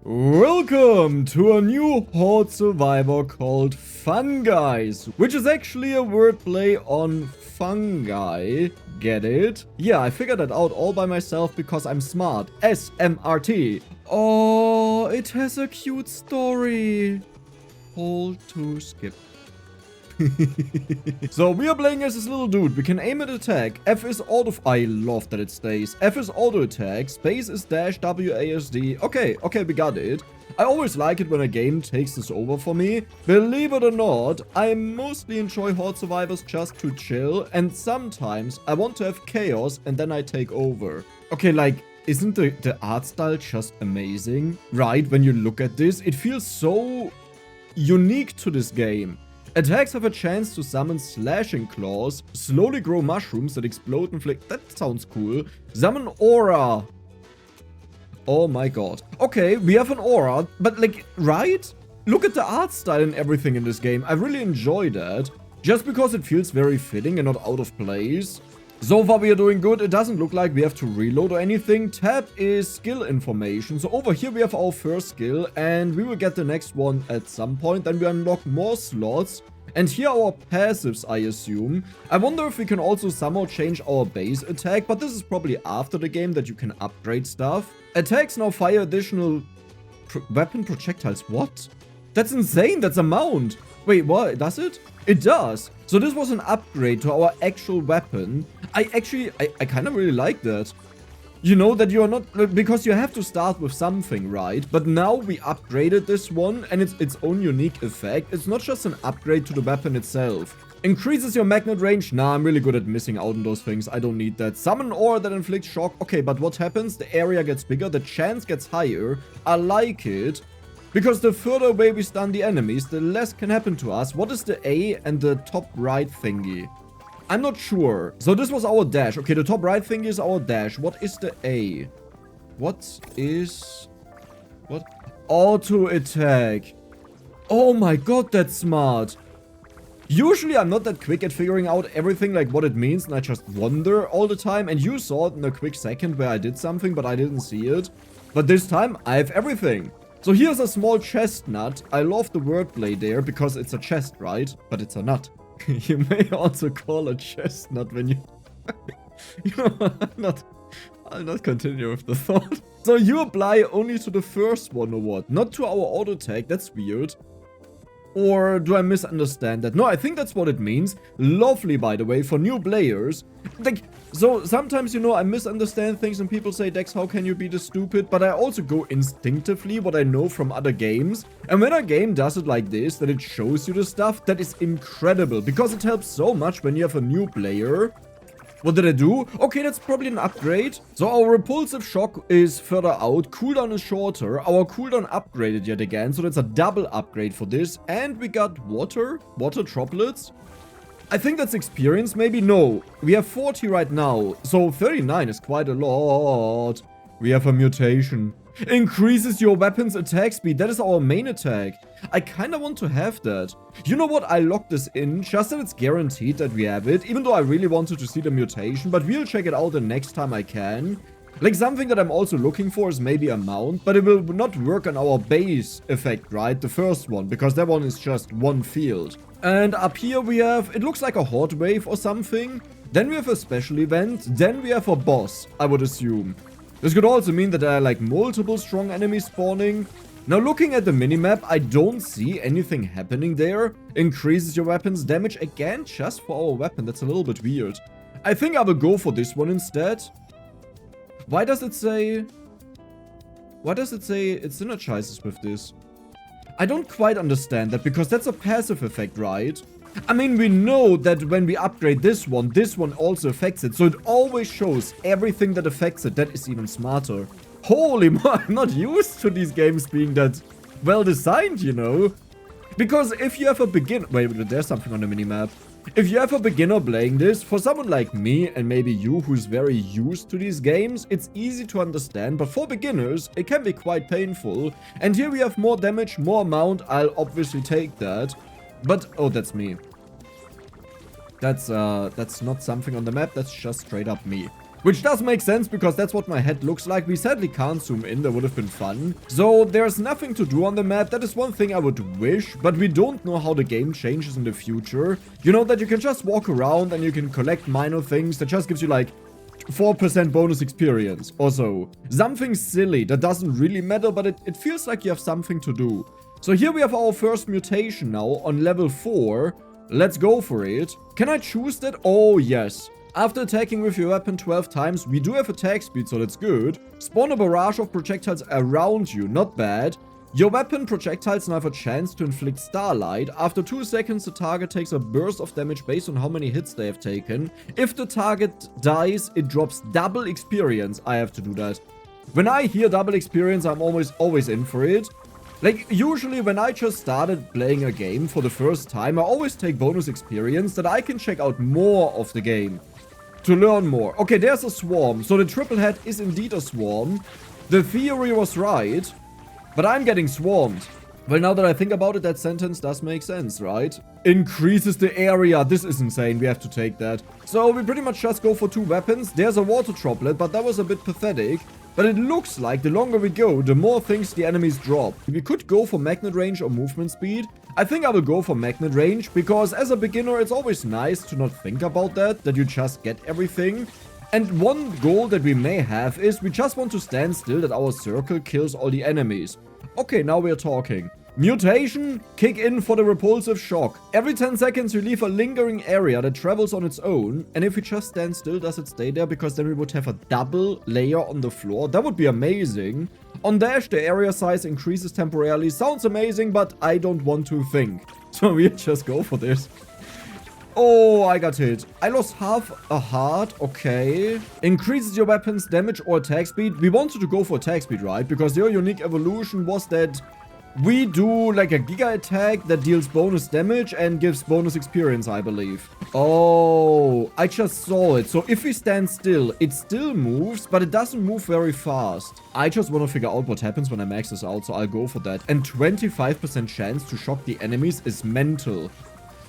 Welcome to a new Horde survivor called Funguys, which is actually a wordplay on fungi. Get it? Yeah, I figured that out all by myself because I'm smart. SMRT. Oh, it has a cute story. Hold to skip. So we are playing as this little dude. We can aim at attack. F is auto. I love that it stays. F is auto attack. Space is dash. WASD. Okay, we got it. I always like it when a game takes this over for me. Believe it or not, I mostly enjoy Horde survivors just to chill, and sometimes I want to have chaos and then I take over. Okay, like, isn't the art style just amazing? Right, when you look at this, it feels so unique to this game. Attacks have a chance to summon slashing claws, slowly grow mushrooms that explode and flick. That sounds cool. Summon aura. Oh my god. Okay, we have an aura, but like, right? Look at the art style and everything in this game. I really enjoy that. Just because it feels very fitting and not out of place. So far we are doing good. It doesn't look like we have to reload or anything. Tab is skill information. So over here we have our first skill and we will get the next one at some point. Then we unlock more slots. And here are our passives, I assume. I wonder if we can also somehow change our base attack, but this is probably after the game that you can upgrade stuff. Attacks now fire additional weapon projectiles. What? That's insane. That's a mount. Wait, what? Does it? It does. So this was an upgrade to our actual weapon. I kind of really like that. You know that you're not, because you have to start with something, right? But now we upgraded this one and it's its own unique effect. It's not just an upgrade to the weapon itself. Increases your magnet range. Nah, I'm really good at missing out on those things. I don't need that. Summon aura that inflicts shock. Okay, but what happens? The area gets bigger. The chance gets higher. I like it. Because the further away we stun the enemies, the less can happen to us. What is the A and the top right thingy? I'm not sure. So this was our dash. Okay, the top right thing is our dash. What is the A? What? Auto attack. Oh my god, that's smart. Usually I'm not that quick at figuring out everything, like what it means, and I just wonder all the time. And you saw it in a quick second where I did something, but I didn't see it. But this time, I have everything. So here's a small chestnut. I love the wordplay there because it's a chest, right? But it's a nut. You may also call a chestnut when you... You know, I'll not continue with the thought. So you apply only to the first one or what? Not to our auto attack. That's weird. Or do I misunderstand that? No, I think that's what it means. Lovely, by the way, for new players. Like, so sometimes, you know, I misunderstand things and people say, Dex, how can you be this stupid? But I also go instinctively what I know from other games. And when a game does it like this, that it shows you the stuff, that is incredible. Because it helps so much when you have a new player. What did I do? Okay, that's probably an upgrade. So our repulsive shock is further out. Cooldown is shorter. Our cooldown upgraded yet again. So that's a double upgrade for this. And we got water droplets. I think that's experience. Maybe no. We have 40 right now. So 39 is quite a lot. We have a mutation. Increases your weapon's attack speed. That is our main attack. I kind of want to have that. You know what? I locked this in just that it's guaranteed that we have it. Even though I really wanted to see the mutation. But we'll check it out the next time I can. Like something that I'm also looking for is maybe a mount. But it will not work on our base effect, right? The first one. Because that one is just one field. And up here we have... It looks like a horde wave or something. Then we have a special event. Then we have a boss, I would assume. This could also mean that there are like multiple strong enemies spawning. Now looking at the minimap, I don't see anything happening there. Increases your weapon's damage again just for our weapon. That's a little bit weird. I think I will go for this one instead. Why does it say it synergizes with this? I don't quite understand that because that's a passive effect, right? I mean, we know that when we upgrade this one also affects it. So it always shows everything that affects it. That is even smarter. Holy mo, I'm not used to these games being that well designed, you know. Because if you have a beginner... Wait, there's something on the minimap. If you have a beginner playing this, for someone like me and maybe you who's very used to these games, it's easy to understand. But for beginners, it can be quite painful. And here we have more damage, more amount. I'll obviously take that. But, oh, that's me. That's not something on the map. That's just straight up me. Which does make sense because that's what my head looks like. We sadly can't zoom in, that would have been fun. So there's nothing to do on the map. That is one thing I would wish, but we don't know how the game changes in the future. You know that you can just walk around and you can collect minor things that just gives you like 4% bonus experience or so. Something silly that doesn't really matter, but it feels like you have something to do. So here we have our first mutation now on level 4. Let's go for it. Can I choose that? Oh, yes. After attacking with your weapon 12 times, we do have attack speed, so that's good. Spawn a barrage of projectiles around you, not bad. Your weapon projectiles now have a chance to inflict starlight. After 2 seconds, the target takes a burst of damage based on how many hits they have taken. If the target dies, it drops double experience. I have to do that. When I hear double experience, I'm always in for it. Like, usually when I just started playing a game for the first time, I always take bonus experience that I can check out more of the game. To learn more. Okay, there's a swarm. So the triple head is indeed a swarm. The theory was right. But I'm getting swarmed. Well, now that I think about it, that sentence does make sense, right? Increases the area. This is insane. We have to take that. So we pretty much just go for 2 weapons. There's a water droplet, but that was a bit pathetic. But it looks like the longer we go, the more things the enemies drop. We could go for magnet range or movement speed. I think I will go for magnet range, because as a beginner, it's always nice to not think about that you just get everything. And one goal that we may have is we just want to stand still that our circle kills all the enemies. Okay, now we're talking. Mutation, kick in for the repulsive shock. Every 10 seconds you leave a lingering area that travels on its own. And if we just stand still, does it stay there? Because then we would have a double layer on the floor. That would be amazing. On dash, the area size increases temporarily. Sounds amazing, but I don't want to think. So we'll just go for this. Oh, I got hit. I lost half a heart. Okay. Increases your weapon's damage or attack speed. We wanted to go for attack speed, right? Because your unique evolution was that we do like a giga attack that deals bonus damage and gives bonus experience, I believe. Oh, I just saw it. So if we stand still, it still moves, but it doesn't move very fast. I just want to figure out what happens when I max this out, so I'll go for that. And 25% chance to shock the enemies is mental.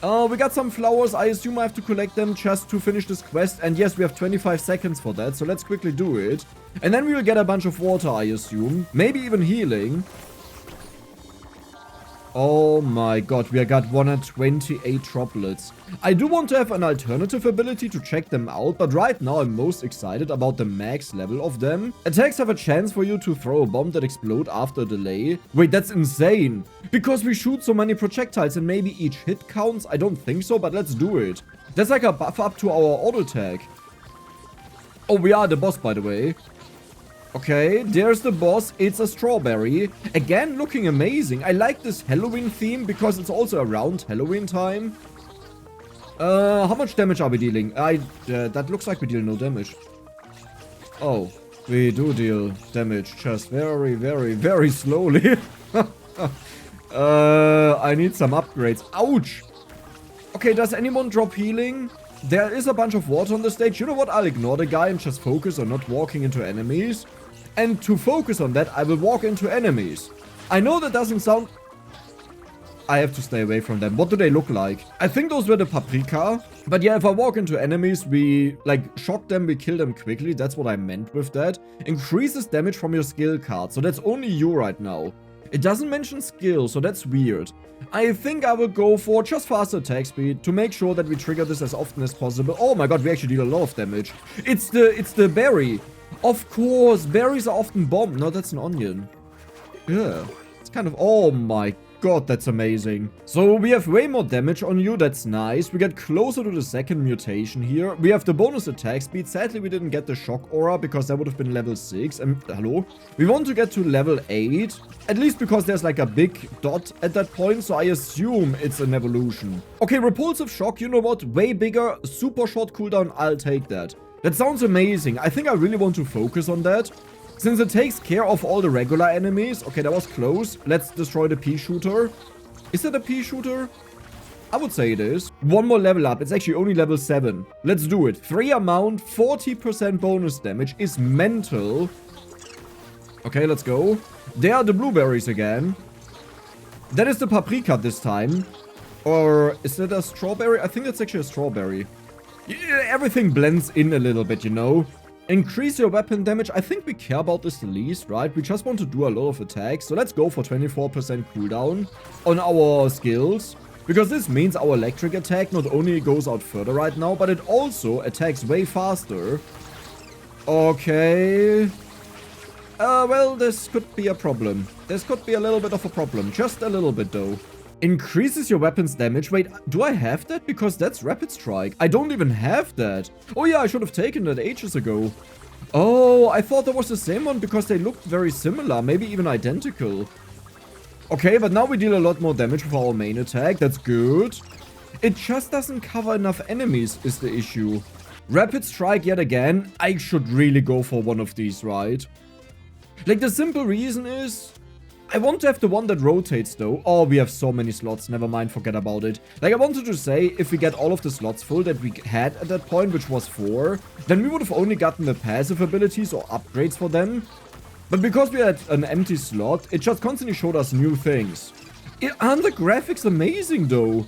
We got some flowers. I assume I have to collect them just to finish this quest. And yes, we have 25 seconds for that, so let's quickly do it. And then we will get a bunch of water, I assume. Maybe even healing. Oh my god, we got 128 droplets. I do want to have an alternative ability to check them out, but right now I'm most excited about the max level of them. Attacks have a chance for you to throw a bomb that explodes after a delay. Wait, that's insane. Because we shoot so many projectiles and maybe each hit counts? I don't think so, but let's do it. There's like a buff up to our auto attack. Oh, we are the boss, by the way. Okay, there's the boss. It's a strawberry. Again, looking amazing. I like this Halloween theme because it's also around Halloween time. How much damage are we dealing? That looks like we deal no damage. Oh, we do deal damage, just very, very, very slowly. I need some upgrades. Ouch! Okay, does anyone drop healing? There is a bunch of water on the stage. You know what? I'll ignore the guy and just focus on not walking into enemies. And to focus on that, I will walk into enemies. I know that doesn't sound... I have to stay away from them. What do they look like? I think those were the paprika. But yeah, if I walk into enemies, we like shock them, we kill them quickly. That's what I meant with that. Increases damage from your skill card. So that's only you right now. It doesn't mention skill, so that's weird. I think I will go for just faster attack speed to make sure that we trigger this as often as possible. Oh my god, we actually deal a lot of damage. It's the berry. Of course, berries are often bombed. No, that's an onion. Yeah, it's kind of... Oh my god, that's amazing. So we have way more damage on you. That's nice. We get closer to the second mutation here. We have the bonus attack speed. Sadly, we didn't get the shock aura because that would have been level 6. And hello? We want to get to level 8. At least because there's like a big dot at that point. So I assume it's an evolution. Okay, repulsive shock. You know what? Way bigger. Super short cooldown. I'll take that. That sounds amazing. I think I really want to focus on that. Since it takes care of all the regular enemies. Okay, that was close. Let's destroy the pea shooter. Is that a pea shooter? I would say it is. One more level up. It's actually only level 7. Let's do it. 3 amount, 40% bonus damage is mental. Okay, let's go. There are the blueberries again. That is the paprika this time. Or is that a strawberry? I think that's actually a strawberry. Yeah, everything blends in a little bit, you know. Increase your weapon damage. I think we care about this the least, right? We just want to do a lot of attacks. So let's go for 24% cooldown on our skills. Because this means our electric attack not only goes out further right now, but it also attacks way faster. Okay. Well, this could be a problem. This could be a little bit of a problem. Just a little bit, though. Increases your weapon's damage. Wait, do I have that? Because that's Rapid Strike. I don't even have that. Oh yeah, I should have taken that ages ago. Oh, I thought that was the same one because they looked very similar. Maybe even identical. Okay, but now we deal a lot more damage with our main attack. That's good. It just doesn't cover enough enemies is the issue. Rapid Strike yet again. I should really go for one of these, right? Like, the simple reason is... I want to have the one that rotates, though. Oh, we have so many slots. Never mind, forget about it. Like, I wanted to say, if we get all of the slots full that we had at that point, which was 4, then we would have only gotten the passive abilities or upgrades for them. But because we had an empty slot, it just constantly showed us new things. Aren't the graphics amazing, though?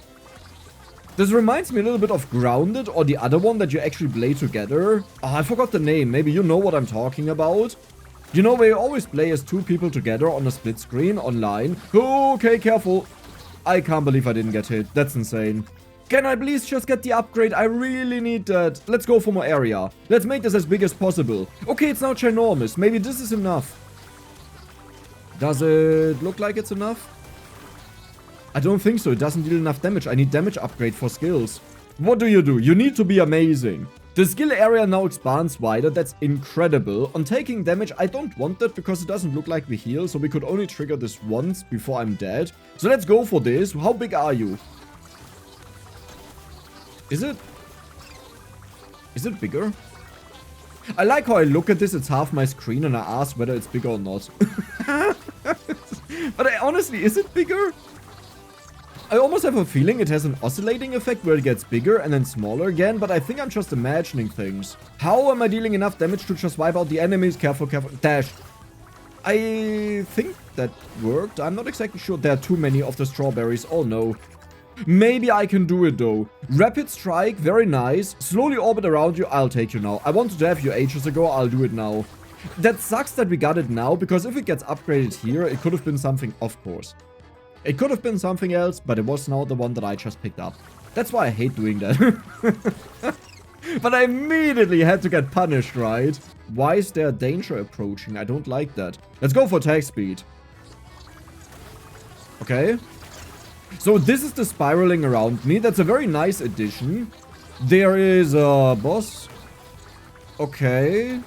This reminds me a little bit of Grounded, or the other one that you actually play together. Oh, I forgot the name. Maybe you know what I'm talking about. You know, where you always play as 2 people together on a split screen online. Okay, careful. I can't believe I didn't get hit. That's insane. Can I please just get the upgrade? I really need that. Let's go for more area. Let's make this as big as possible. Okay, it's now ginormous. Maybe this is enough. Does it look like it's enough? I don't think so. It doesn't deal enough damage. I need damage upgrade for skills. What do? You need to be amazing. The skill area now expands wider. That's incredible. On taking damage, I don't want that because it doesn't look like we heal. So we could only trigger this once before I'm dead. So let's go for this. How big are you? Is it bigger? I like how I look at this. It's half my screen and I ask whether it's bigger or not. But honestly, is it bigger? I almost have a feeling it has an oscillating effect where it gets bigger and then smaller again, but I think I'm just imagining things. How am I dealing enough damage to just wipe out the enemies? Careful, careful. Dash. I think that worked. I'm not exactly sure. There are too many of the strawberries. Oh no. Maybe I can do it though. Rapid Strike, very nice. Slowly orbit around you. I'll take you now. I wanted to have you ages ago. I'll do it now. That sucks that we got it now, because if it gets upgraded here, it could have been something, of course. It could have been something else, but it was now the one that I just picked up. That's why I hate doing that. But I immediately had to get punished, right? Why is there danger approaching? I don't like that. Let's go for attack speed. Okay. So this is the spiraling around me. That's a very nice addition. There is a boss. Okay.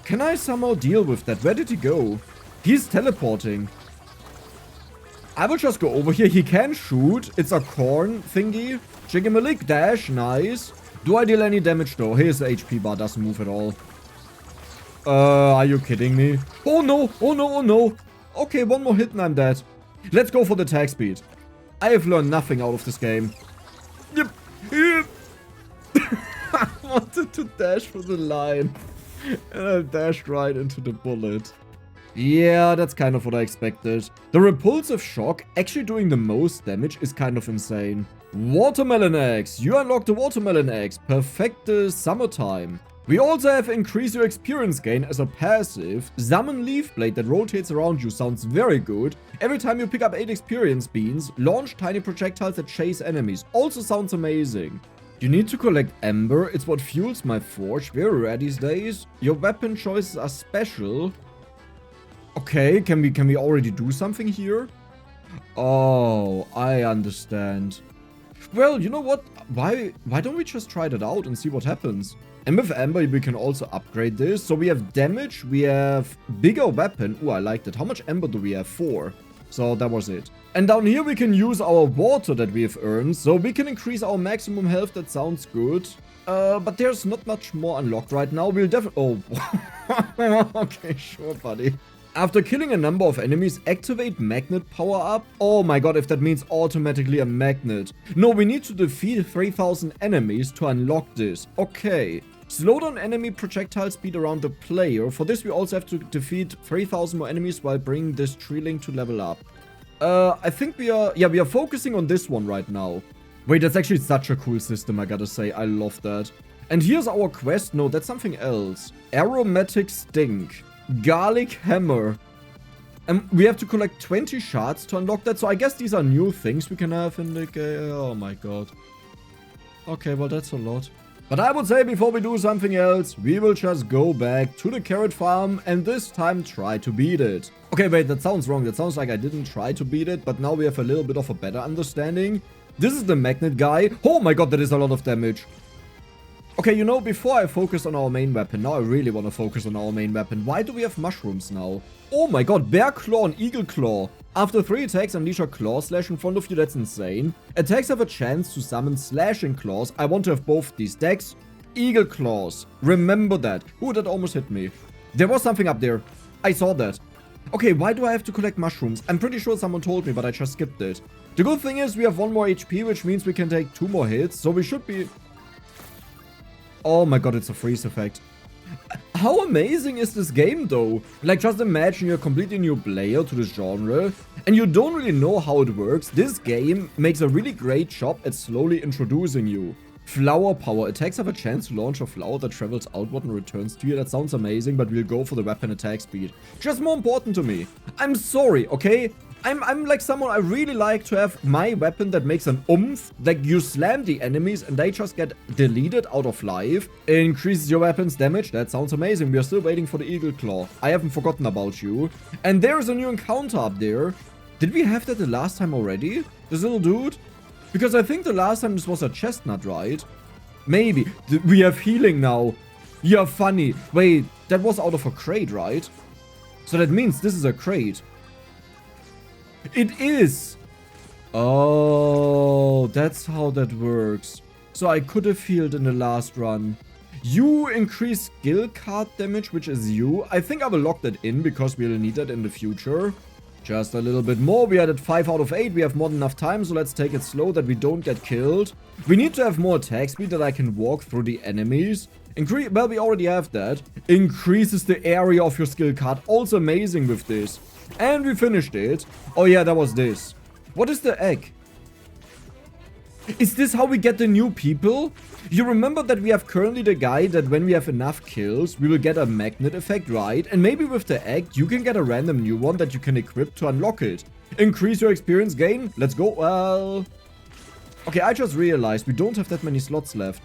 Can I somehow deal with that? Where did he go? He's teleporting. I will just go over here. He can shoot. It's a corn thingy. Jiggamalik dash. Nice. Do I deal any damage though? Here's the HP bar. Doesn't move at all. Are you kidding me? Oh no. Oh no. Oh no. Okay, one more hit and I'm dead. Let's go for the attack speed. I have learned nothing out of this game. Yep. Yep. I wanted to dash for the line. And I dashed right into the bullet. Yeah, that's kind of what I expected. The repulsive shock actually doing the most damage is kind of insane. Watermelon eggs. You unlock the watermelon eggs. Perfect the summertime. We also have increase your experience gain as a passive. Summon Leaf Blade that rotates around you sounds very good. Every time you pick up 8 experience beans, launch tiny projectiles that chase enemies. Also sounds amazing. You need to collect Ember. It's what fuels my forge. Very rare these days. Your weapon choices are special. Okay, can we already do something here? Oh, I understand. Well, you know what? Why don't we just try that out and see what happens? And with Ember, we can also upgrade this. So we have damage, we have bigger weapon. Oh, I like that. How much Ember do we have? 4. So that was it. And down here, we can use our water that we have earned. So we can increase our maximum health. That sounds good. But there's not much more unlocked right now. We'll definitely... Oh. Okay, sure, buddy. After killing a number of enemies, activate magnet power up. Oh my god, if that means automatically a magnet. No, we need to defeat 3000 enemies to unlock this. Okay. Slow down enemy projectile speed around the player. For this, we also have to defeat 3000 more enemies while bringing this treeling to level up. I think we are... Yeah, we are focusing on this one right now. Wait, that's actually such a cool system, I gotta say. I love that. And here's our quest. No, that's something else. Aromatic Stink. Garlic Hammer. And we have to collect 20 shards to unlock that. So I guess these are new things we can have in the game. Oh my god. Okay, well that's a lot. But I would say before we do something else, we will just go back to the carrot farm and this time try to beat it. Okay, wait, that sounds wrong. That sounds like I didn't try to beat it, but now we have a little bit of a better understanding. This is the magnet guy. Oh my god, that is a lot of damage. Okay, you know, before I focus on our main weapon, now I really want to focus on our main weapon. Why do we have mushrooms now? Oh my god, Bear Claw and Eagle Claw. After 3 attacks, unleash a Claw Slash in front of you, that's insane. Attacks have a chance to summon Slashing Claws. I want to have both these decks. Eagle Claws. Remember that. Ooh, that almost hit me. There was something up there. I saw that. Okay, why do I have to collect mushrooms? I'm pretty sure someone told me, but I just skipped it. The good thing is we have 1 more HP, which means we can take 2 more hits, so we should be... Oh my god, it's a freeze effect. How amazing is this game though? Like, just imagine you're a completely new player to this genre and you don't really know how it works. This game makes a really great job at slowly introducing you. Flower power. Attacks have a chance to launch a flower that travels outward and returns to you. That sounds amazing, but we'll go for the weapon attack speed. Just more important to me. I'm sorry, okay? I'm like someone, I really like to have my weapon that makes an oomph. Like, you slam the enemies and they just get deleted out of life. It increases your weapon's damage. That sounds amazing. We are still waiting for the Eagle Claw. I haven't forgotten about you. And there is a new encounter up there. Did we have that the last time already? This little dude? Because I think the last time this was a chestnut, right? Maybe. We have healing now. You're funny. Wait, that was out of a crate, right? So that means this is a crate. It is! Oh, that's how that works. So I could have healed in the last run. You increase skill card damage, which is you. I think I will lock that in because we'll need that in the future. Just a little bit more. We are at 5 out of 8. We have more than enough time, so let's take it slow that we don't get killed. We need to have more attack speed that I can walk through the enemies. Well, we already have that. Increases the area of your skill card. Also amazing with this. And we finished it. Oh yeah, that was this. What is the egg? Is this how we get the new people? You remember that we have currently the guy that when we have enough kills, we will get a magnet effect, right? And maybe with the egg, you can get a random new one that you can equip to unlock it. Increase your experience gain. Let's go. Well... Okay, I just realized we don't have that many slots left.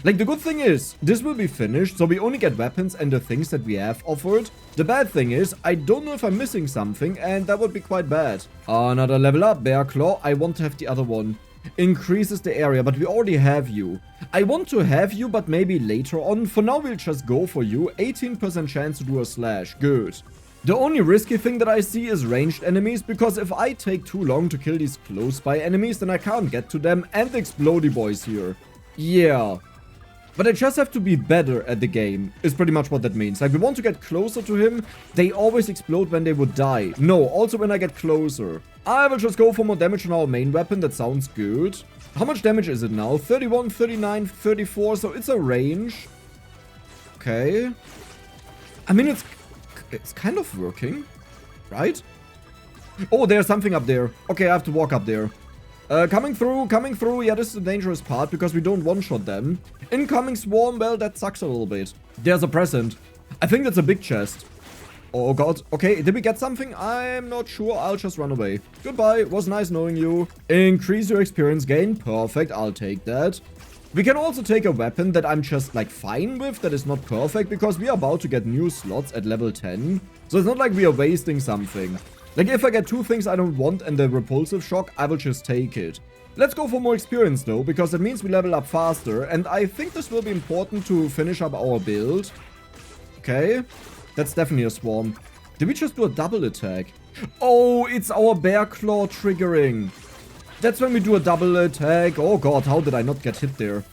Like, the good thing is, this will be finished, so we only get weapons and the things that we have offered. The bad thing is, I don't know if I'm missing something, and that would be quite bad. Another level up, Bear Claw. I want to have the other one. Increases the area, but we already have you. I want to have you, but maybe later on. For now, we'll just go for you. 18% chance to do a slash. Good. The only risky thing that I see is ranged enemies, because if I take too long to kill these close by enemies, then I can't get to them, and the explodey boys here. Yeah. But I just have to be better at the game, is pretty much what that means. Like, we want to get closer to him. They always explode when they would die. No, also when I get closer. I will just go for more damage on our main weapon. That sounds good. How much damage is it now? 31, 39, 34. So it's a range. Okay. I mean, it's kind of working, right? Oh, there's something up there. Okay, I have to walk up there. Coming through. Yeah, this is the dangerous part because we don't one-shot them. Incoming swarm, well, that sucks a little bit. There's a present. I think that's a big chest. Oh god. Okay, did we get something? I'm not sure. I'll just run away. Goodbye. Was nice knowing you. Increase your experience gain. Perfect. I'll take that. We can also take a weapon that I'm just, like, fine with, that is not perfect, because we are about to get new slots at level 10. So it's not like we are wasting something. Like, if I get 2 things I don't want and the repulsive shock, I will just take it. Let's go for more experience, though, because it means we level up faster, and I think this will be important to finish up our build. Okay. That's definitely a swarm. Did we just do a double attack? Oh, it's our Bear Claw triggering. That's when we do a double attack. Oh god, how did I not get hit there?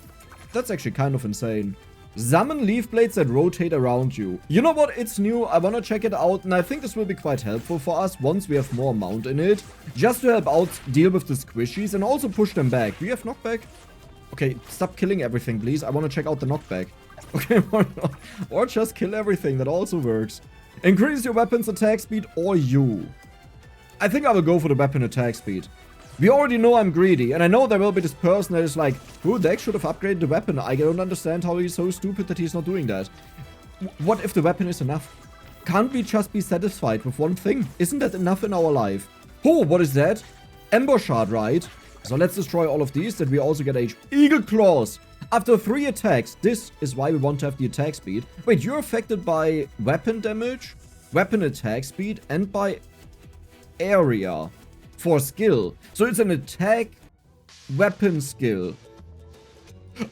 That's actually kind of insane. Summon leaf blades that rotate around you. You know what? It's new. I want to check it out. And I think this will be quite helpful for us once we have more amount in it. Just to help out deal with the squishies and also push them back. Do you have knockback? Okay, stop killing everything, please. I want to check out the knockback. Okay, or just kill everything. That also works. Increase your weapon's attack speed or you. I think I will go for the weapon attack speed. We already know I'm greedy, and I know there will be this person that is like, "Ooh, Dex should have upgraded the weapon. I don't understand how he's so stupid that he's not doing that." What if the weapon is enough? Can't we just be satisfied with one thing? Isn't that enough in our life? Oh, what is that? Ember Shard, right? So let's destroy all of these, that we also get HP. Eagle Claws! After 3 attacks, this is why we want to have the attack speed. Wait, you're affected by weapon damage, weapon attack speed, and by area for skill. So it's an attack weapon skill.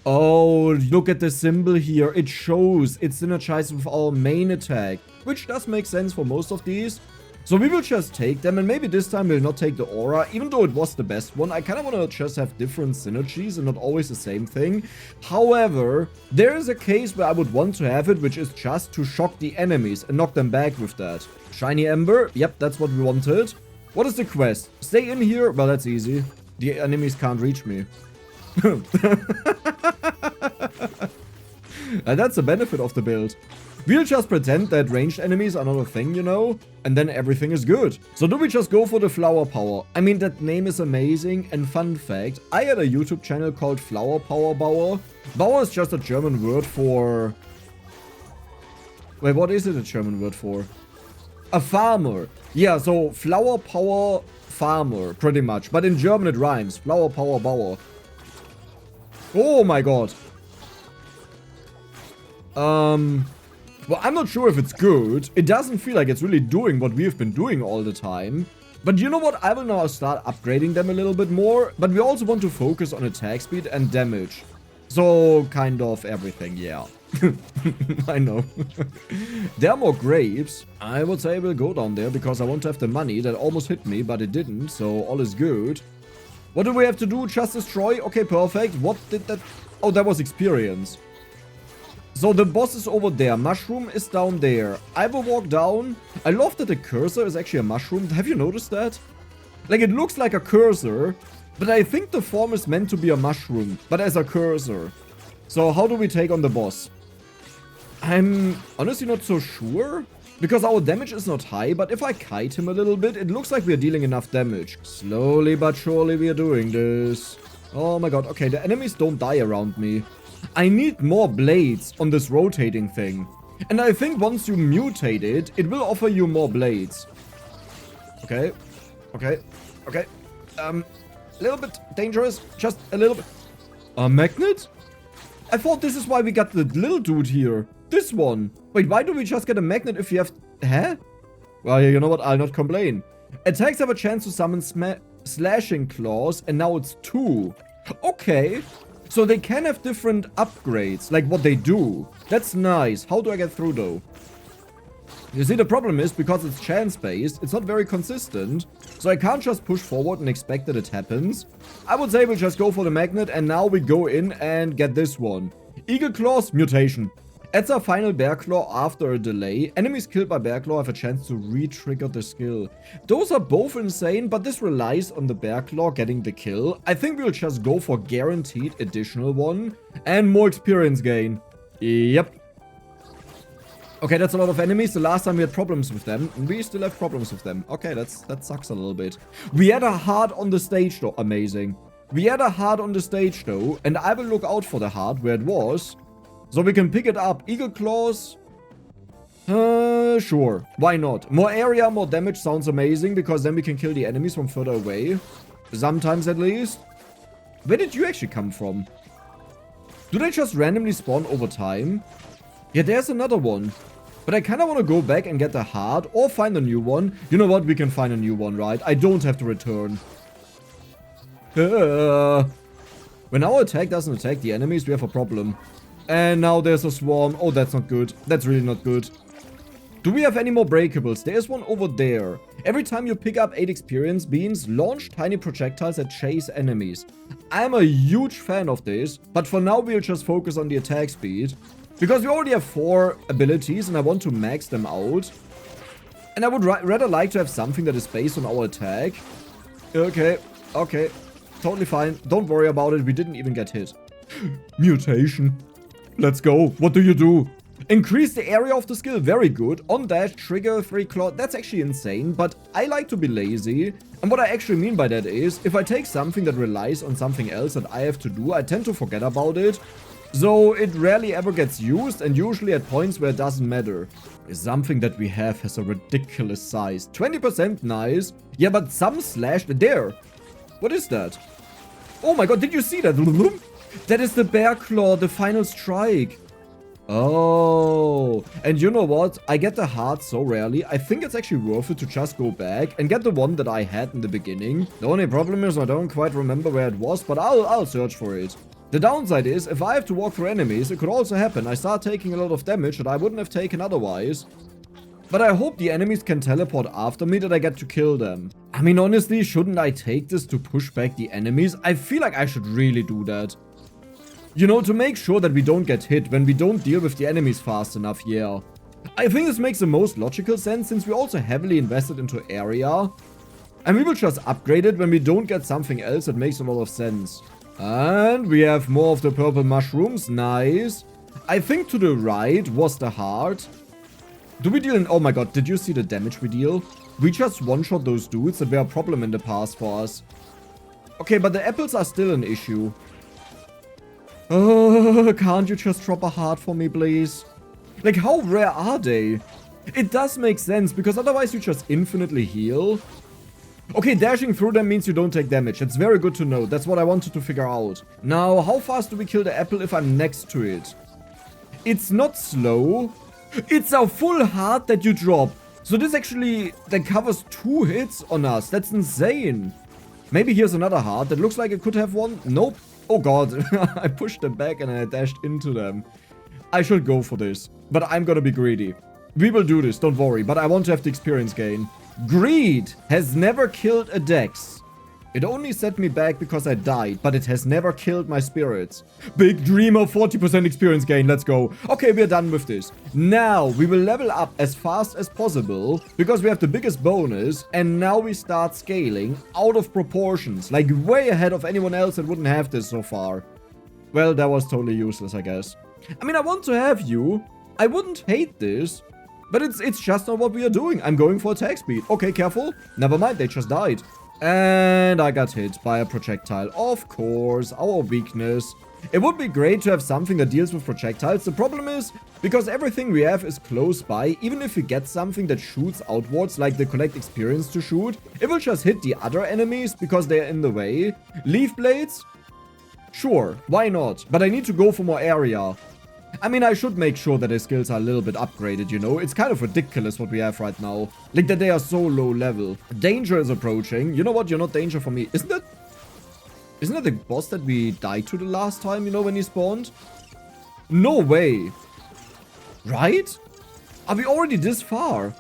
Oh, look at the symbol here. It shows it's synergized with our main attack, which does make sense for most of these. So we will just take them, and maybe this time we'll not take the aura, even though it was the best one. I kind of want to just have different synergies and not always the same thing. However, there is a case where I would want to have it, which is just to shock the enemies and knock them back with that. Shiny Ember, yep, that's what we wanted. What is the quest? Stay in here? Well, that's easy. The enemies can't reach me. And that's the benefit of the build. We'll just pretend that ranged enemies are not a thing, you know? And then everything is good. So do we just go for the Flower Power? I mean, that name is amazing. And fun fact, I had a YouTube channel called Flower Power Bauer. Bauer is just a German word for... Wait, what is it a German word for? A farmer. Yeah, so Flower Power Farmer, pretty much. But in German it rhymes. Flower Power Bauer. Oh my god. Well, I'm not sure if it's good. It doesn't feel like it's really doing what we have been doing all the time. But you know what? I will now start upgrading them a little bit more. But we also want to focus on attack speed and damage. So, kind of everything, yeah. I know. There are more grapes. I would say we'll go down there because I want to have the money. That almost hit me, but it didn't. So, all is good. What do we have to do? Just destroy? Okay, perfect. What did that... Oh, that was experience. So the boss is over there. Mushroom is down there. I will walk down. I love that the cursor is actually a mushroom. Have you noticed that? Like, it looks like a cursor, but I think the form is meant to be a mushroom, but as a cursor. So how do we take on the boss? I'm honestly not so sure, because our damage is not high, but if I kite him a little bit, it looks like we are dealing enough damage. Slowly but surely we are doing this. Oh my god. Okay, the enemies don't die around me. I need more blades on this rotating thing. And I think once you mutate it, it will offer you more blades. Okay. Okay. Okay. A little bit dangerous. Just a little bit. A magnet? I thought this is why we got the little dude here. This one. Wait, why do we just get a magnet if you have... Huh? Well, you know what? I'll not complain. Attacks have a chance to summon slashing claws, and now it's 2. Okay. So they can have different upgrades, like what they do. That's nice. How do I get through, though? You see, the problem is, because it's chance-based, it's not very consistent. So I can't just push forward and expect that it happens. I would say we'll just go for the magnet, and now we go in and get this one. Eagle Claws, mutation. Adds a final Bear Claw after a delay. Enemies killed by Bear Claw have a chance to re-trigger the skill. Those are both insane, but this relies on the Bear Claw getting the kill. I think we'll just go for guaranteed additional one. And more experience gain. Yep. Okay, that's a lot of enemies. The last time we had problems with them. We still have problems with them. Okay, that sucks a little bit. We had a heart on the stage though. Amazing. We had a heart on the stage though. And I will look out for the heart where it was. So we can pick it up. Eagle Claws. Sure. Why not? More area, more damage sounds amazing. Because then we can kill the enemies from further away. Sometimes at least. Where did you actually come from? Do they just randomly spawn over time? Yeah, there's another one. But I kind of want to go back and get the heart. Or find a new one. You know what? We can find a new one, right? I don't have to return. When our attack doesn't attack the enemies, we have a problem. And now there's a swarm. Oh, that's not good. That's really not good. Do we have any more breakables? There's one over there. Every time you pick up 8 experience beans, launch tiny projectiles that chase enemies. I'm a huge fan of this, but for now we'll just focus on the attack speed. Because we already have 4 abilities and I want to max them out. And I would rather like to have something that is based on our attack. Okay, okay. Totally fine. Don't worry about it. We didn't even get hit. Mutation. Let's go. What do you do? Increase the area of the skill, very good. On dash, trigger, 3 claw, that's actually insane, but I like to be lazy. And what I actually mean by that is, if I take something that relies on something else that I have to do, I tend to forget about it. So it rarely ever gets used, and usually at points where it doesn't matter. Something that we have has a ridiculous size. 20%, nice. Yeah, but some slash, there. What is that? Oh my god, did you see that? That is the bear claw, the final strike. Oh, and you know what? I get the heart so rarely. I think it's actually worth it to just go back and get the one that I had in the beginning. The only problem is I don't quite remember where it was, but I'll search for it. The downside is, if I have to walk through enemies, it could also happen I start taking a lot of damage that I wouldn't have taken otherwise. But I hope the enemies can teleport after me that I get to kill them. I mean, honestly, shouldn't I take this to push back the enemies? I feel like I should really do that. You know, to make sure that we don't get hit when we don't deal with the enemies fast enough, yeah. I think this makes the most logical sense since we also heavily invested into area. And we will just upgrade it when we don't get something else that makes a lot of sense. And we have more of the purple mushrooms, nice. I think to the right was the heart. Do we deal in... Oh my god, did you see the damage we deal? We just one-shot those dudes that were a problem in the past for us. Okay, but the apples are still an issue. Oh, can't you just drop a heart for me, please? Like, how rare are they? It does make sense, because otherwise you just infinitely heal. Okay, dashing through them means you don't take damage. It's very good to know. That's what I wanted to figure out. Now, how fast do we kill the apple if I'm next to it? It's not slow. It's a full heart that you drop. So this actually, that covers 2 hits on us. That's insane. Maybe here's another heart that looks like it could have one. Nope. Oh god, I pushed them back and I dashed into them. I should go for this, but I'm gonna be greedy. We will do this, don't worry, but I want to have the experience gain. Greed has never killed a dex. It only set me back because I died, but it has never killed my spirits. Big dream of 40% experience gain, let's go. Okay, we're done with this. Now, we will level up as fast as possible, because we have the biggest bonus, and now we start scaling out of proportions, like way ahead of anyone else that wouldn't have this so far. Well, that was totally useless, I guess. I mean, I want to have you. I wouldn't hate this, but it's just not what we are doing. I'm going for attack speed. Okay, careful. Never mind, they just died. And I got hit by a projectile. Of course, our weakness. It would be great to have something that deals with projectiles. The problem is, because everything we have is close by, even if we get something that shoots outwards, like the collect experience to shoot, it will just hit the other enemies because they're in the way. Leaf blades? Sure, why not? But I need to go for more area. I mean, I should make sure that their skills are a little bit upgraded, you know? It's kind of ridiculous what we have right now. Like, that they are so low level. Danger is approaching. You know what? You're not danger for me. Isn't that the boss that we died to the last time, you know, when he spawned? No way. Right? Are we already this far?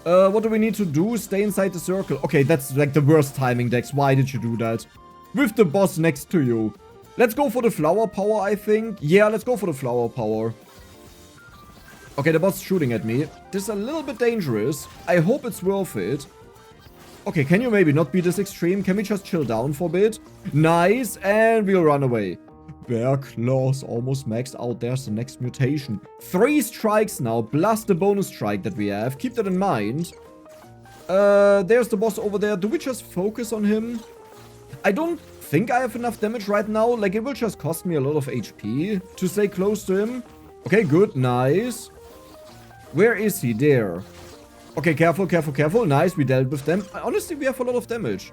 What do we need to do? Stay inside the circle. Okay, that's like the worst timing, Dex. Why did you do that? With the boss next to you. Let's go for the flower power, I think. Yeah, let's go for the flower power. Okay, the boss is shooting at me. This is a little bit dangerous. I hope it's worth it. Okay, can you maybe not be this extreme? Can we just chill down for a bit? Nice, and we'll run away. Bear claws almost maxed out. There's the next mutation. 3 strikes now, plus the bonus strike that we have. Keep that in mind. There's the boss over there. Do we just focus on him? I don't think I have enough damage right now. Like, it will just cost me a lot of HP to stay close to him. Okay, good. Nice. Where is he? There. Okay, careful, careful, careful. Nice, we dealt with them. Honestly, we have a lot of damage.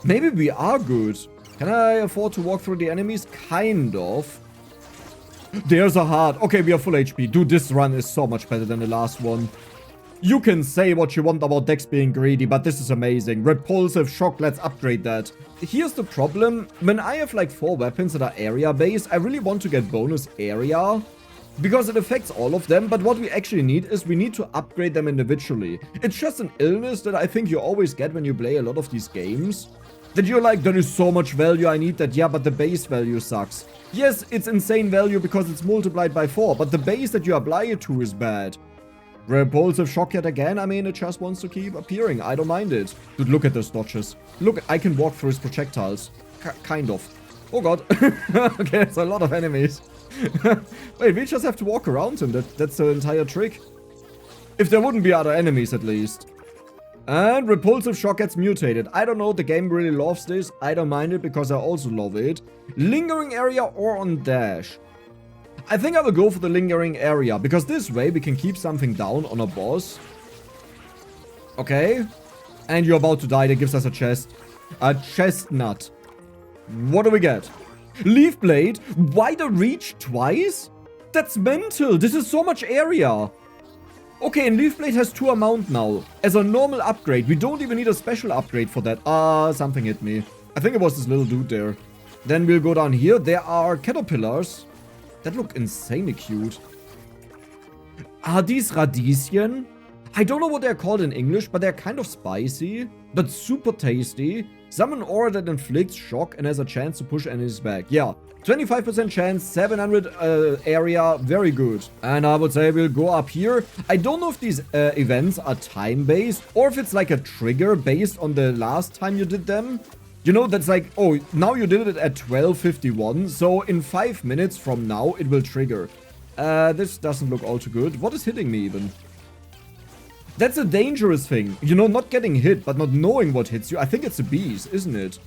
Maybe we are good. Can I afford to walk through the enemies? Kind of. There's a heart. Okay, we are full HP. Dude, this run is so much better than the last one. You can say what you want about Dex being greedy, but this is amazing. Repulsive shock, let's upgrade that. Here's the problem. When I have like 4 weapons that are area based, I really want to get bonus area. Because it affects all of them, but what we actually need is we need to upgrade them individually. It's just an illness that I think you always get when you play a lot of these games. That you're like, there is so much value, I need that. Yeah, but the base value sucks. Yes, it's insane value because it's multiplied by 4, but the base that you apply it to is bad. Repulsive shock yet again? I mean, it just wants to keep appearing. I don't mind it. Dude, look at those dodges. Look, I can walk through his projectiles. Kind of. Oh god. Okay, it's a lot of enemies. Wait, we just have to walk around him. That's the entire trick. If there wouldn't be other enemies, at least. And repulsive shock gets mutated. I don't know, the game really loves this. I don't mind it because I also love it. Lingering area or on dash? I think I will go for the lingering area, because this way we can keep something down on a boss. Okay. And you're about to die. That gives us a chest. A chestnut. What do we get? Leaf blade. Wider reach twice? That's mental. This is so much area. Okay, and leaf blade has 2 amount now. As a normal upgrade. We don't even need a special upgrade for that. Something hit me. I think it was this little dude there. Then we'll go down here. There are caterpillars. That look insanely cute. Are these radieschen? I don't know what they're called in English, but they're kind of spicy, but super tasty. Summon aura that inflicts shock and has a chance to push enemies back. Yeah, 25% chance, 700 area, very good. And I would say we'll go up here. I don't know if these events are time-based or if it's like a trigger based on the last time you did them. You know, that's like, oh, now you did it at 12:51, so in 5 minutes from now it will trigger. This doesn't look all too good. What is hitting me even? That's a dangerous thing. You know, not getting hit, but not knowing what hits you. I think it's the bees, isn't it?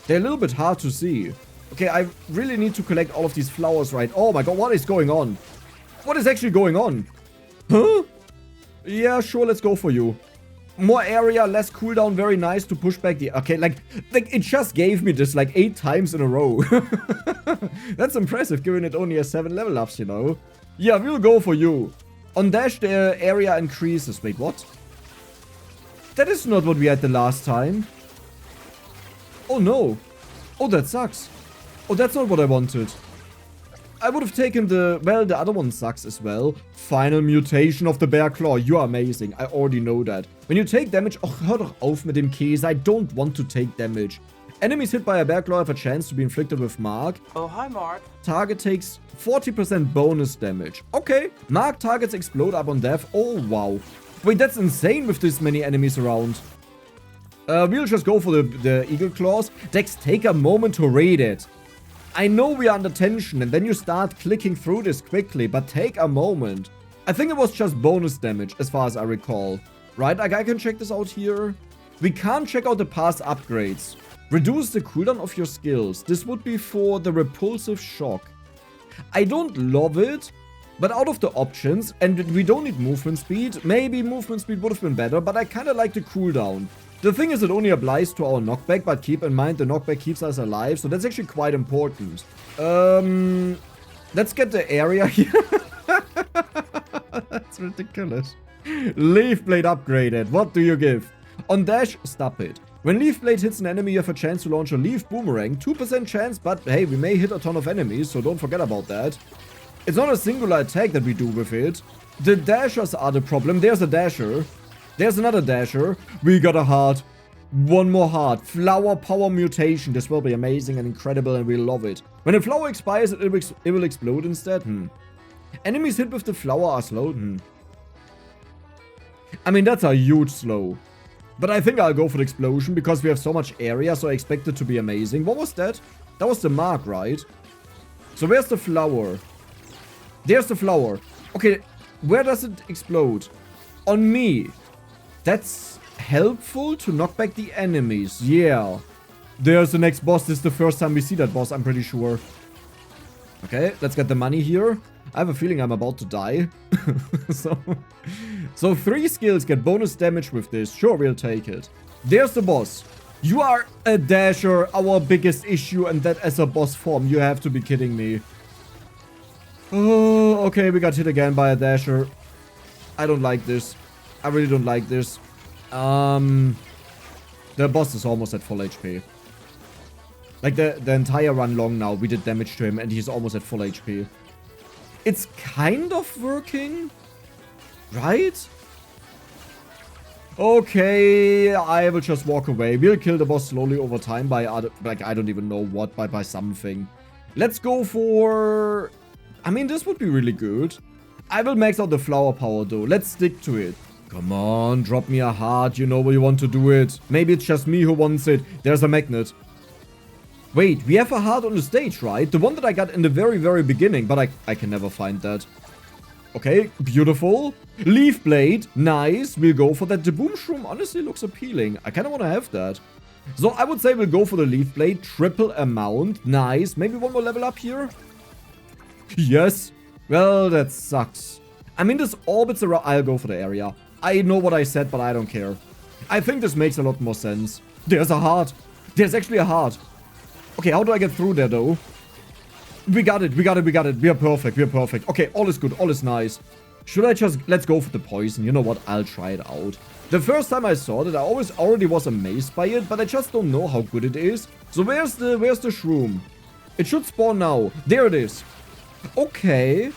They're a little bit hard to see. Okay, I really need to collect all of these flowers, right? Oh my god, what is going on? What is actually going on? Huh? Yeah, sure, let's go for you. More area, less cooldown, very nice to push back the... Okay, like it just gave me this like 8 times in a row. That's impressive, given it only has 7 level ups, you know? Yeah, we'll go for you. On dash, the area increases. Wait, what? That is not what we had the last time. Oh, no. Oh, that sucks. Oh, that's not what I wanted. I would have taken the... Well, the other one sucks as well. Final mutation of the bear claw. You are amazing. I already know that. When you take damage... Oh, hör doch auf mit dem Käse. I don't want to take damage. Enemies hit by a bear claw have a chance to be inflicted with mark. Oh, hi, Mark. Target takes 40% bonus damage. Okay. Mark targets explode upon death. Oh, wow. Wait, that's insane with this many enemies around. We'll just go for the eagle claws. Dex, take a moment to read it. I know we are under tension and then you start clicking through this quickly, but take a moment. I think it was just bonus damage as far as I recall. Right, like I can check this out here. We can't check out the past upgrades. Reduce the cooldown of your skills. This would be for the repulsive shock. I don't love it, but out of the options, and we don't need movement speed. Maybe movement speed would have been better, but I kind of like the cooldown. The thing is, it only applies to our knockback, but keep in mind the knockback keeps us alive, so that's actually quite important. Let's get the area here. That's ridiculous. Leaf blade upgraded. What do you give? On dash, stop it. When leaf blade hits an enemy, you have a chance to launch a leaf boomerang. 2% chance, but hey, we may hit a ton of enemies, so don't forget about that. It's not a singular attack that we do with it. The dashers are the problem. There's a dasher. There's another dasher. We got a heart. One more heart. Flower power mutation. This will be amazing and incredible and we love it. When a flower expires, it will explode instead. Enemies hit with the flower are slowed. I mean, that's a huge slow. But I think I'll go for the explosion because we have so much area, so I expect it to be amazing. What was that? That was the mark, right? So where's the flower? There's the flower. Okay, where does it explode? On me. That's helpful to knock back the enemies. Yeah. There's the next boss. This is the first time we see that boss, I'm pretty sure. Okay, let's get the money here. I have a feeling I'm about to die. So 3 skills get bonus damage with this. Sure, we'll take it. There's the boss. You are a dasher, our biggest issue, and that as a boss form. You have to be kidding me. Oh, okay, we got hit again by a dasher. I don't like this. I really don't like this. The boss is almost at full HP. Like the entire run long now, we did damage to him and he's almost at full HP. It's kind of working, right? Okay, I will just walk away. We'll kill the boss slowly over time by other, like, I don't even know what, by something. Let's go for... I mean, this would be really good. I will max out the flower power though. Let's stick to it. Come on, drop me a heart. You know where you want to do it. Maybe it's just me who wants it. There's a magnet. Wait, we have a heart on the stage, right? The one that I got in the very, very beginning, but I can never find that. Okay, beautiful. Leaf blade, nice. We'll go for that. The boom shroom honestly looks appealing. I kind of want to have that. So I would say we'll go for the leaf blade. Triple amount, nice. Maybe one more level up here. Yes. Well, that sucks. I mean, this orbits around. I'll go for the area. I know what I said, but I don't care. I think this makes a lot more sense. There's a heart. There's actually a heart. Okay, how do I get through there, though? We got it. We got it. We got it. We are perfect. We are perfect. Okay, all is good. All is nice. Should I just... Let's go for the poison. You know what? I'll try it out. The first time I saw it, I already was amazed by it, but I just don't know how good it is. So where's the shroom? It should spawn now. There it is. Okay.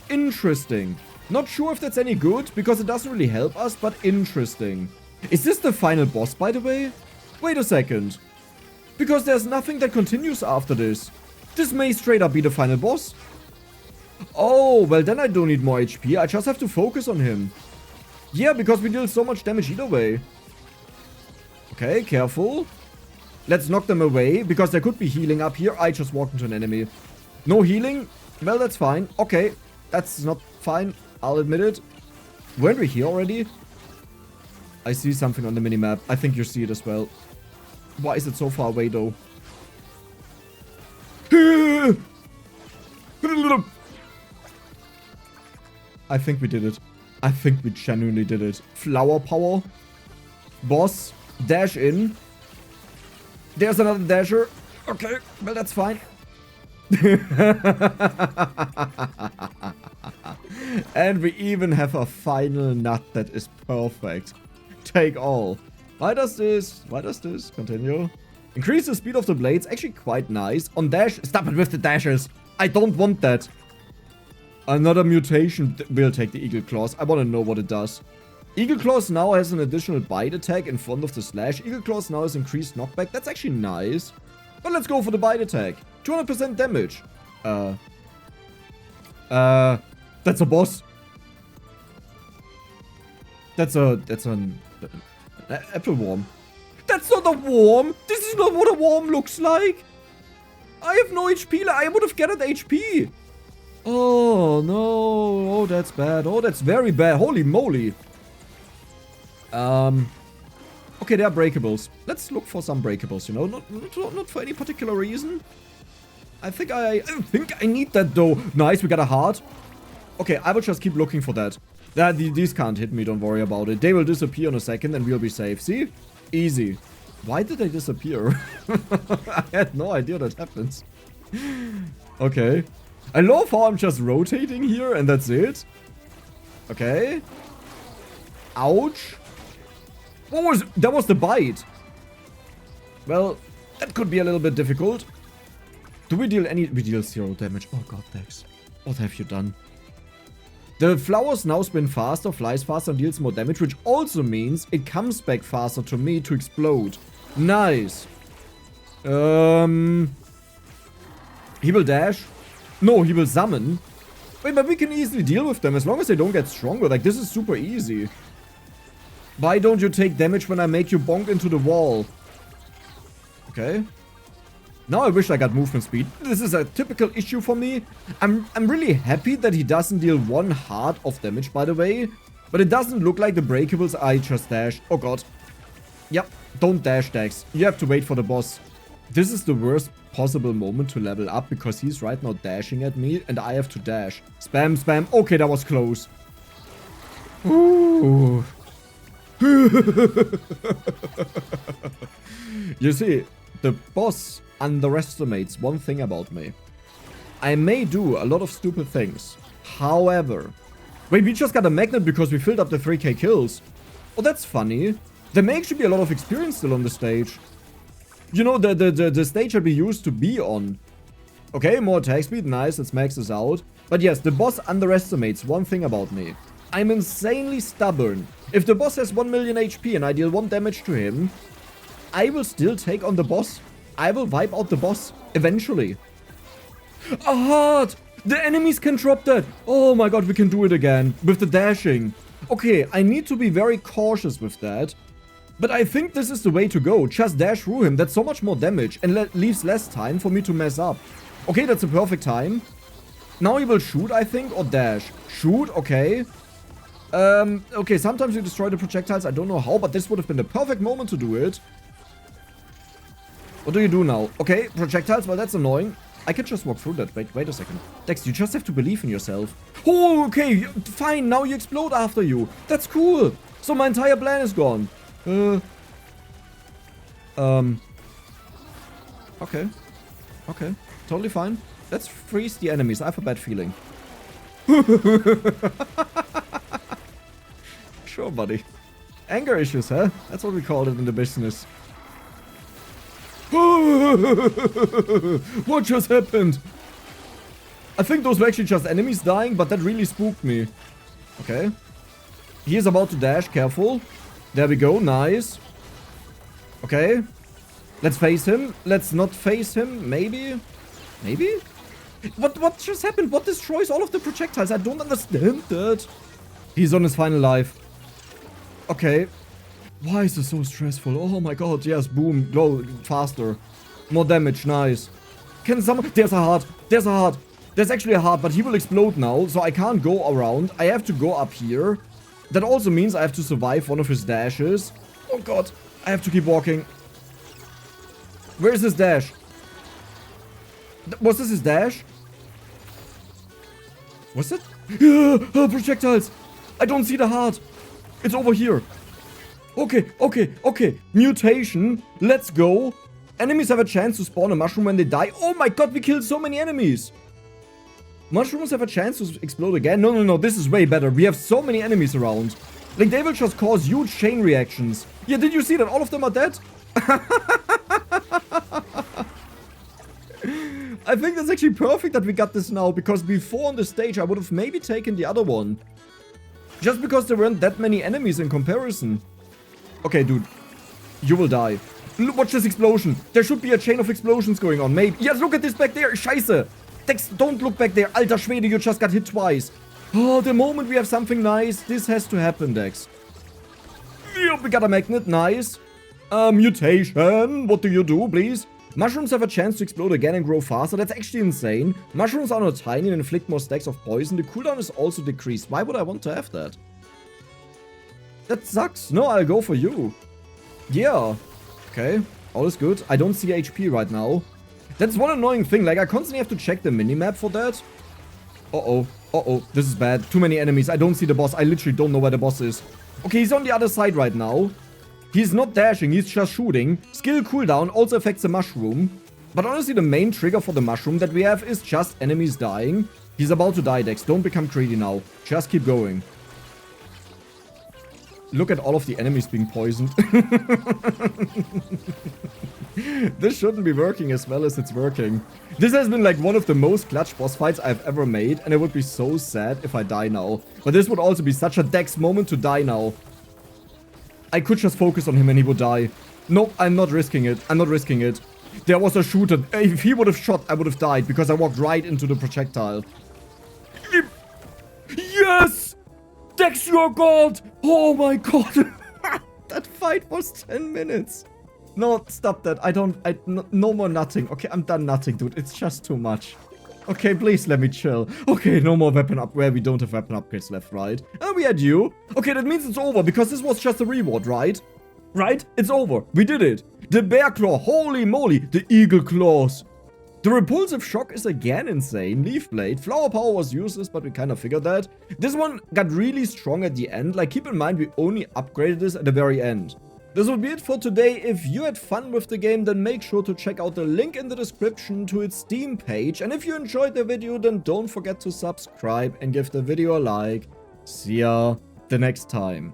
Interesting. Not sure if that's any good, because it doesn't really help us, but interesting. Is this the final boss, by the way? Wait a second. Because there's nothing that continues after this. This may straight up be the final boss. Oh, well then I don't need more HP. I just have to focus on him. Yeah, because we deal so much damage either way. Okay, careful. Let's knock them away, because there could be healing up here. I just walked into an enemy. No healing? Well, that's fine. Okay, that's not fine. I'll admit it. Weren't we here already? I see something on the minimap. I think you see it as well. Why is it so far away, though? I think we did it. I think we genuinely did it. Flower power. Boss. Dash in. There's another dasher. Okay, well, that's fine. And we even have a final nut that is perfect. Take all. Why does this continue? Increase the speed of the blades. Actually quite nice. On dash. Stop it with the dashes. I don't want that. Another mutation will take the Eagle Claws. I want to know what it does. Eagle Claws now has an additional bite attack in front of the slash. Eagle Claws now has increased knockback. That's actually nice. But let's go for the bite attack. 200% damage. That's a boss. That's an apple worm. That's not a worm. This is not what a worm looks like. I have no HP. I would have gathered HP. Oh, no. Oh, that's bad. Oh, that's very bad. Holy moly. Okay, there are breakables. Let's look for some breakables, you know. Not for any particular reason. I think I need that, though. Nice, we got a heart. Okay, I will just keep looking for that. These can't hit me, don't worry about it. They will disappear in a second and we'll be safe. See? Easy. Why did they disappear? I had no idea that happens. Okay. I love how I'm just rotating here and that's it. Okay. Ouch. That was the bite. Well, that could be a little bit difficult. Do we deal any... We deal 0 damage. Oh god, Dex. What have you done? The flowers now spin faster, flies faster, and deals more damage, which also means it comes back faster to me to explode. Nice. He will dash. No, he will summon. Wait, but we can easily deal with them as long as they don't get stronger. Like, this is super easy. Why don't you take damage when I make you bonk into the wall? Okay. Now I wish I got movement speed. This is a typical issue for me. I'm really happy that he doesn't deal 1 heart of damage, by the way. But it doesn't look like the breakables I just dashed. Oh god. Yep. Don't dash, Dex. You have to wait for the boss. This is the worst possible moment to level up because he's right now dashing at me and I have to dash. Spam, spam. Okay, that was close. Ooh. You see, the boss underestimates one thing about me. I may do a lot of stupid things. However... Wait, we just got a magnet because we filled up the 3k kills. Oh, that's funny. There may actually be a lot of experience still on the stage. You know, the stage that we used to be on. Okay, more attack speed. Nice, let's max this out. But yes, the boss underestimates one thing about me. I'm insanely stubborn. If the boss has 1 million HP and I deal 1 damage to him, I will still take on the boss. I will wipe out the boss eventually. A heart! The enemies can drop that. Oh my god, we can do it again with the dashing. Okay, I need to be very cautious with that. But I think this is the way to go. Just dash through him. That's so much more damage and leaves less time for me to mess up. Okay, that's a perfect time. Now he will shoot, I think, or dash. Shoot, okay. Okay, sometimes you destroy the projectiles. I don't know how, but this would have been the perfect moment to do it. What do you do now? Okay, projectiles, well, that's annoying. I can just walk through that. Wait a second. Dex, you just have to believe in yourself. Oh, okay, fine. Now you explode after you. That's cool. So my entire plan is gone. Okay. Okay, totally fine. Let's freeze the enemies. I have a bad feeling. Sure, buddy. Anger issues, huh? That's what we call it in the business. What just happened? I think those were actually just enemies dying, but that really spooked me. Okay. He is about to dash. Careful. There we go. Nice. Okay. Let's face him. Let's not face him. Maybe? Maybe? What just happened? What destroys all of the projectiles? I don't understand that. He's on his final life. Okay. Why is this so stressful? Oh my god. Yes, boom. Go faster. More damage. Nice. Can someone... There's a heart. There's a heart. There's actually a heart, but he will explode now. So I can't go around. I have to go up here. That also means I have to survive one of his dashes. Oh god. I have to keep walking. Where is his dash? Was this his dash? Was it? Projectiles. I don't see the heart. It's over here. Okay, okay, okay. Mutation. Let's go. Enemies have a chance to spawn a mushroom when they die. Oh my god, we killed so many enemies. Mushrooms have a chance to explode again. No, no, no. This is way better. We have so many enemies around. Like, they will just cause huge chain reactions. Yeah, did you see that all of them are dead? I think that's actually perfect that we got this now, because before on the stage I would have maybe taken the other one. Just because there weren't that many enemies in comparison. Okay, dude. You will die. Look, watch this explosion. There should be a chain of explosions going on. Maybe. Yes, look at this back there. Scheiße. Dex, don't look back there. Alter Schwede, you just got hit twice. Oh, the moment we have something nice, this has to happen, Dex. Yep, we got a magnet. Nice. Mutation. What do you do, please? Mushrooms have a chance to explode again and grow faster. That's actually insane. Mushrooms are not tiny and inflict more stacks of poison. The cooldown is also decreased. Why would I want to have that? That sucks. No, I'll go for you. Yeah. Okay. All is good. I don't see HP right now. That's one annoying thing. Like, I constantly have to check the minimap for that. Uh-oh. Uh-oh. This is bad. Too many enemies. I don't see the boss. I literally don't know where the boss is. Okay, he's on the other side right now. He's not dashing. He's just shooting. Skill cooldown also affects the mushroom. But honestly, the main trigger for the mushroom that we have is just enemies dying. He's about to die, Dex. Don't become greedy now. Just keep going. Look at all of the enemies being poisoned. This shouldn't be working as well as it's working. This has been like one of the most clutch boss fights I've ever made, and it would be so sad if I die now. But this would also be such a Dex moment to die now. I could just focus on him and he would die. Nope, I'm not risking it. I'm not risking it. There was a shooter. If he would have shot, I would have died because I walked right into the projectile. Yes! Dex, you're gold! Oh my god! That fight was 10 minutes. No, stop that. No more nutting. Okay, I'm done nutting, dude. It's just too much. Okay, please let me chill. Okay, no more weapon upgrade. We don't have weapon upgrades left, right? And we had you. Okay, that means it's over because this was just a reward, right? Right? It's over. We did it. The bear claw. Holy moly. The eagle claws. The repulsive shock is again insane. Leaf blade. Flower power was useless, but we kind of figured that. This one got really strong at the end. Like, keep in mind, we only upgraded this at the very end. This will be it for today. If you had fun with the game, then make sure to check out the link in the description to its Steam page. And if you enjoyed the video, then don't forget to subscribe and give the video a like. See ya the next time.